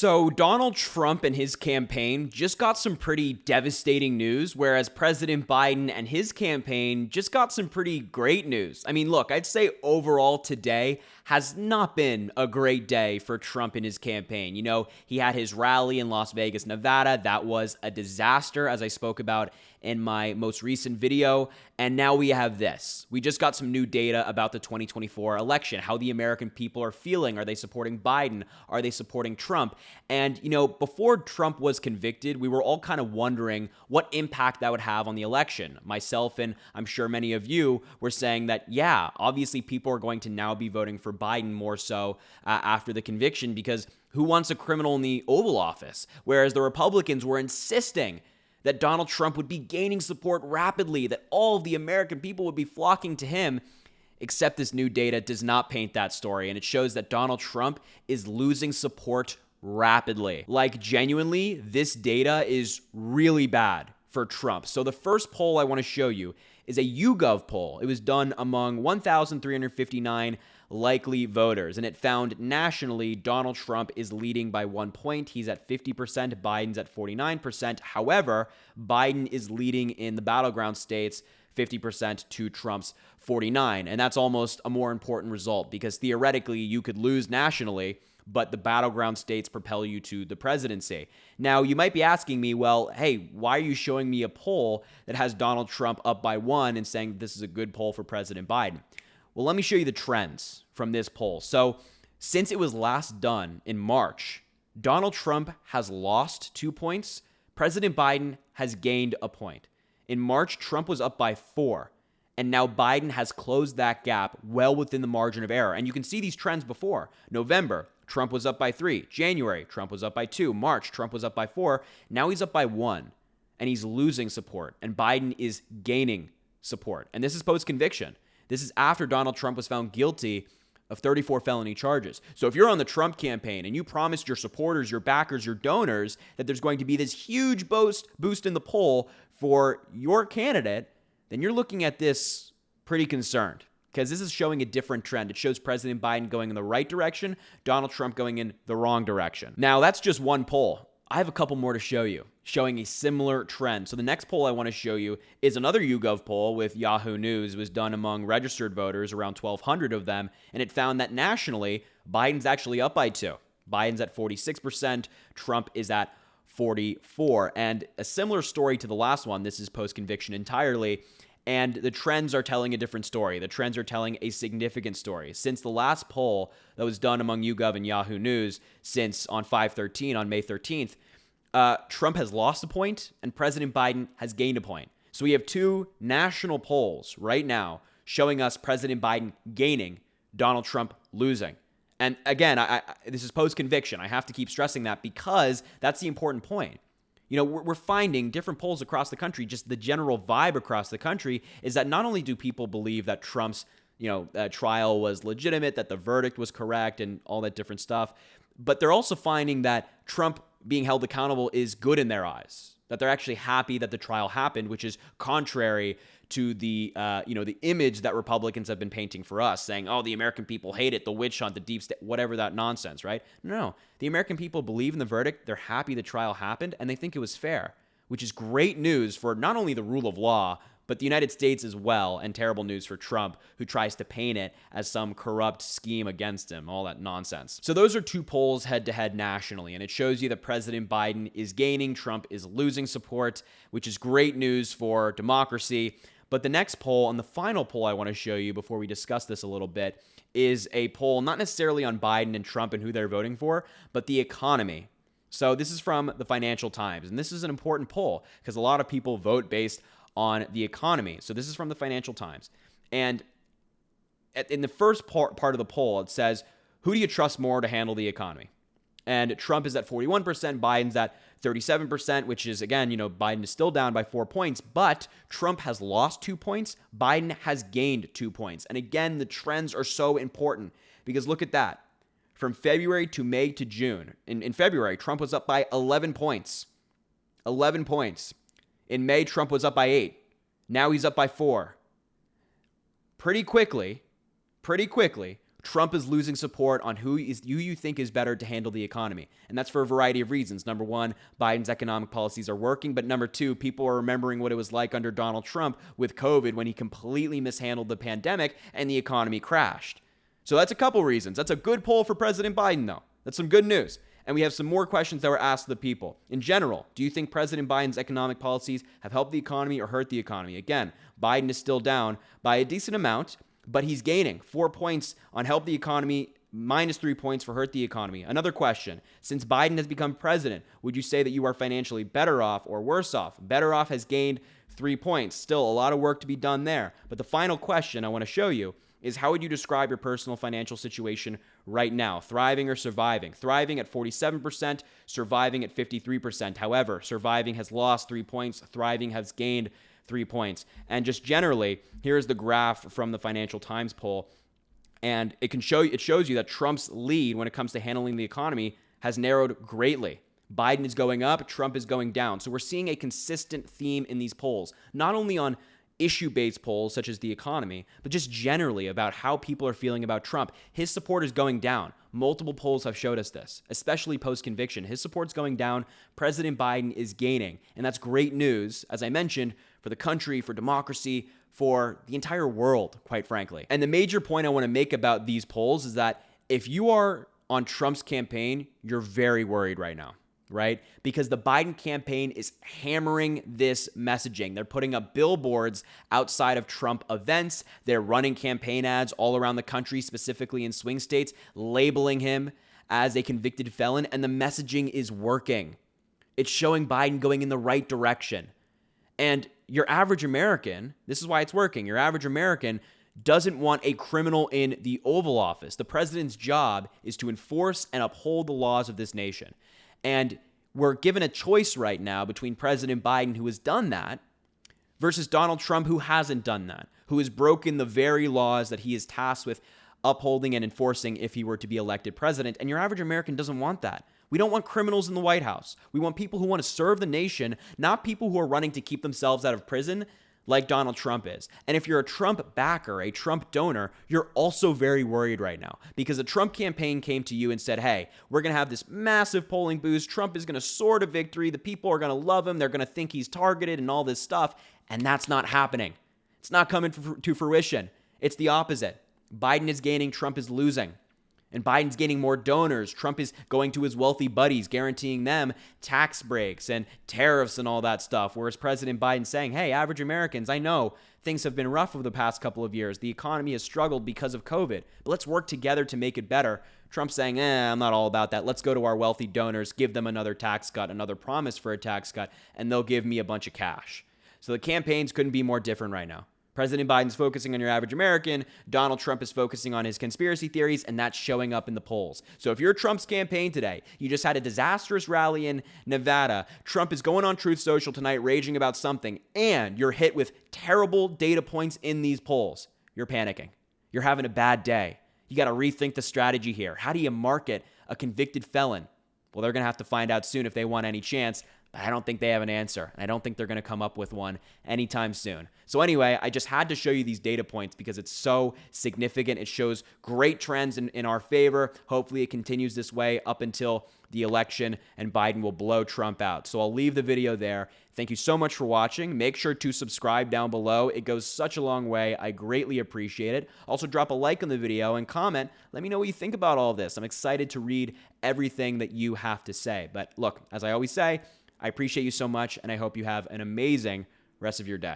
So Donald Trump and his campaign just got some pretty devastating news, whereas President Biden and his campaign just got some pretty great news. I mean, look, I'd say overall today has not been a great day for Trump and his campaign. You know, he had his rally in Las Vegas, Nevada. That was a disaster, as I spoke about in my most recent video. And now we have this. We just got some new data about the 2024 election, how the American people are feeling. Are they supporting Biden? Are they supporting Trump? And, you know, before Trump was convicted, we were all kind of wondering what impact that would have on the election. Myself and I'm sure many of you were saying that, yeah, obviously people are going to now be voting for Biden more so after the conviction, because who wants a criminal in the Oval Office? Whereas the Republicans were insisting that Donald Trump would be gaining support rapidly, that all of the American people would be flocking to him. Except this new data does not paint that story, and it shows that Donald Trump is losing support rapidly. Like, genuinely, this data is really bad for Trump. So the first poll I want to show you is a YouGov poll. It was done among 1,359 likely voters, and it found nationally Donald Trump is leading by 1 point. He's at 50%, Biden's at 49%. However, Biden is leading in the battleground states 50% to Trump's 49%. And that's almost a more important result, because theoretically you could lose nationally, but the battleground states propel you to the presidency. Now, you might be asking me, well, hey, why are you showing me a poll that has Donald Trump up by 1 and saying this is a good poll for President Biden? Well, let me show you the trends from this poll. So, since it was last done in March, Donald Trump has lost 2 points. President Biden has gained a point. In March, Trump was up by 4, and now Biden has closed that gap well within the margin of error. And you can see these trends before. November, Trump was up by 3. January, Trump was up by 2. March, Trump was up by 4. Now he's up by 1, and he's losing support, and Biden is gaining support. And this is post-conviction. This is after Donald Trump was found guilty of 34 felony charges. So if you're on the Trump campaign and you promised your supporters, your backers, your donors that there's going to be this huge boost in the poll for your candidate, then you're looking at this pretty concerned, because this is showing a different trend. It shows President Biden going in the right direction, Donald Trump going in the wrong direction. Now, that's just one poll. I have a couple more to show you, showing a similar trend. So the next poll I want to show you is another YouGov poll with Yahoo News. It was done among registered voters, around 1,200 of them, and it found that nationally, Biden's actually up by 2. Biden's at 46%, Trump is at 44%. And a similar story to the last one. This is post-conviction entirely. And the trends are telling a different story. The trends are telling a significant story. Since the last poll that was done among YouGov and Yahoo News, since on 5/13, on May 13th, Trump has lost a point and President Biden has gained a point. So we have 2 national polls right now showing us President Biden gaining, Donald Trump losing. And again, this is post-conviction. I have to keep stressing that, because that's the important point. You know, we're finding different polls across the country, just the general vibe across the country is that not only do people believe that Trump's, trial was legitimate, that the verdict was correct and all that different stuff, but they're also finding that Trump being held accountable is good in their eyes, that they're actually happy that the trial happened, which is contrary to the image that Republicans have been painting for us, saying, oh, the American people hate it, the witch hunt, the deep state, whatever that nonsense, right? No, the American people believe in the verdict, they're happy the trial happened, and they think it was fair, which is great news for not only the rule of law, but the United States as well, and terrible news for Trump, who tries to paint it as some corrupt scheme against him, all that nonsense. So those are 2 polls head-to-head nationally, and it shows you that President Biden is gaining, Trump is losing support, which is great news for democracy. But the next poll, and the final poll I want to show you before we discuss this a little bit, is a poll not necessarily on Biden and Trump and who they're voting for, but the economy. So this is from the Financial Times, and this is an important poll because a lot of people vote based on the economy. So this is from the Financial Times. And in the first part of the poll, it says, who do you trust more to handle the economy? And Trump is at 41%, Biden's at 37%, which is, again, Biden is still down by 4 points, but Trump has lost 2 points. Biden has gained 2 points. And again, the trends are so important because look at that. From February to May to June. In February, Trump was up by 11 points. 11 points. In May, Trump was up by 8. Now he's up by 4. Pretty quickly, Trump is losing support on who you think is better to handle the economy. And that's for a variety of reasons. Number one, Biden's economic policies are working. But number two, people are remembering what it was like under Donald Trump with COVID when he completely mishandled the pandemic and the economy crashed. So that's a couple reasons. That's a good poll for President Biden, though. That's some good news. And we have some more questions that were asked of the people. In general, do you think President Biden's economic policies have helped the economy or hurt the economy? Again, Biden is still down by a decent amount, but he's gaining 4 points on help the economy, minus 3 points for hurt the economy. Another question, since Biden has become president, would you say that you are financially better off or worse off? Better off has gained 3 points. Still a lot of work to be done there. But the final question I want to show you is, how would you describe your personal financial situation right now? Thriving or surviving? Thriving at 47%, surviving at 53%. However, surviving has lost 3 points, thriving has gained 3 points. And just generally, here's the graph from the Financial Times poll. And it shows you that Trump's lead when it comes to handling the economy has narrowed greatly. Biden is going up, Trump is going down. So we're seeing a consistent theme in these polls, not only on issue-based polls such as the economy, but just generally about how people are feeling about Trump. His support is going down. Multiple polls have showed us this, especially post-conviction. His support's going down. President Biden is gaining. And that's great news, as I mentioned, for the country, for democracy, for the entire world, quite frankly. And the major point I want to make about these polls is that if you are on Trump's campaign, you're very worried right now. Right? Because the Biden campaign is hammering this messaging. They're putting up billboards outside of Trump events. They're running campaign ads all around the country, specifically in swing states, labeling him as a convicted felon, and the messaging is working. It's showing Biden going in the right direction. And your average American, this is why it's working, your average American doesn't want a criminal in the Oval Office. The president's job is to enforce and uphold the laws of this nation. And we're given a choice right now between President Biden, who has done that, versus Donald Trump, who hasn't done that, who has broken the very laws that he is tasked with upholding and enforcing if he were to be elected president. And your average American doesn't want that. We don't want criminals in the White House. We want people who want to serve the nation, not people who are running to keep themselves out of prison like Donald Trump is. And if you're a Trump backer, a Trump donor, you're also very worried right now because the Trump campaign came to you and said, hey, we're going to have this massive polling boost. Trump is going to soar to victory. The people are going to love him. They're going to think he's targeted and all this stuff. And that's not happening. It's not coming to fruition. It's the opposite. Biden is gaining, Trump is losing. And Biden's gaining more donors. Trump is going to his wealthy buddies, guaranteeing them tax breaks and tariffs and all that stuff. Whereas President Biden's saying, hey, average Americans, I know things have been rough over the past couple of years. The economy has struggled because of COVID, but let's work together to make it better. Trump's saying, I'm not all about that. Let's go to our wealthy donors, give them another tax cut, another promise for a tax cut, and they'll give me a bunch of cash. So the campaigns couldn't be more different right now. President Biden's focusing on your average American. Donald Trump is focusing on his conspiracy theories, and that's showing up in the polls. So if you're Trump's campaign today, you just had a disastrous rally in Nevada, Trump is going on Truth Social tonight raging about something, and you're hit with terrible data points in these polls, you're panicking. You're having a bad day. You got to rethink the strategy here. How do you market a convicted felon? Well, they're going to have to find out soon if they want any chance. But I don't think they have an answer. I don't think they're going to come up with one anytime soon. So anyway, I just had to show you these data points because it's so significant. It shows great trends in our favor. Hopefully it continues this way up until the election and Biden will blow Trump out. So I'll leave the video there. Thank you so much for watching. Make sure to subscribe down below. It goes such a long way. I greatly appreciate it. Also drop a like on the video and comment. Let me know what you think about all this. I'm excited to read everything that you have to say. But look, as I always say, I appreciate you so much, and I hope you have an amazing rest of your day.